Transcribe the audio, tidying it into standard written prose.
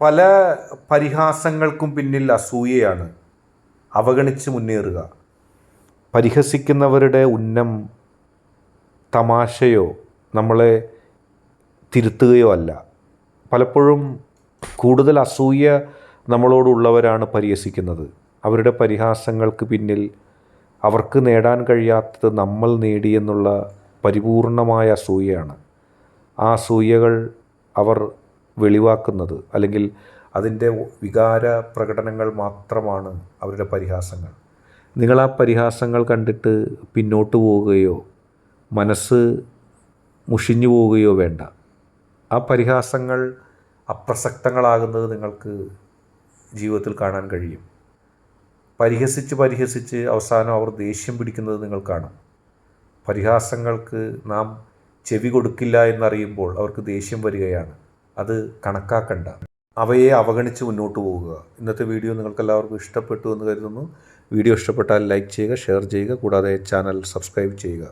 പല പരിഹാസങ്ങൾക്കും പിന്നിൽ അസൂയയാണ്. അവഗണിച്ച് മുന്നേറുക. പരിഹസിക്കുന്നവരുടെ ഉന്നം തമാശയോ നമ്മളെ തിരുത്തുകയോ അല്ല. പലപ്പോഴും കൂടുതൽ അസൂയ നമ്മളോടുള്ളവരാണ് പരിഹസിക്കുന്നത്. അവരുടെ പരിഹാസങ്ങൾക്ക് പിന്നിൽ അവർക്ക് നേടാൻ കഴിയാത്തത് നമ്മൾ നേടിയെന്നുള്ള പരിപൂർണമായ അസൂയയാണ്. ആ അസൂയകൾ അവർ വെളിവാക്കുന്നത് അല്ലെങ്കിൽ അതിൻ്റെ വികാര പ്രകടനങ്ങൾ മാത്രമാണ് അവരുടെ പരിഹാസങ്ങൾ. നിങ്ങൾ ആ പരിഹാസങ്ങൾ കണ്ടിട്ട് പിന്നോട്ട് പോവുകയോ മനസ്സ് മുഷിഞ്ഞു പോവുകയോ വേണ്ട. ആ പരിഹാസങ്ങൾ അപ്രസക്തങ്ങളാകുന്നത് നിങ്ങൾക്ക് ജീവിതത്തിൽ കാണാൻ കഴിയും. പരിഹസിച്ച് അവസാനം അവർ ദേഷ്യം പിടിക്കുന്നത് നിങ്ങൾ കാണും. പരിഹാസങ്ങൾക്ക് നാം ചെവി കൊടുക്കില്ല എന്നറിയുമ്പോൾ അവർക്ക് ദേഷ്യം വരികയാണ്. അത് കണക്കാക്കണ്ട. അവയെ അവഗണിച്ച് മുന്നോട്ട് പോവുക. ഇന്നത്തെ വീഡിയോ നിങ്ങൾക്കെല്ലാവർക്കും ഇഷ്ടപ്പെട്ടു എന്ന് കരുതുന്നു. വീഡിയോ ഇഷ്ടപ്പെട്ടാൽ ലൈക്ക് ചെയ്യുക, ഷെയർ ചെയ്യുക, കൂടാതെ ചാനൽ സബ്സ്ക്രൈബ് ചെയ്യുക.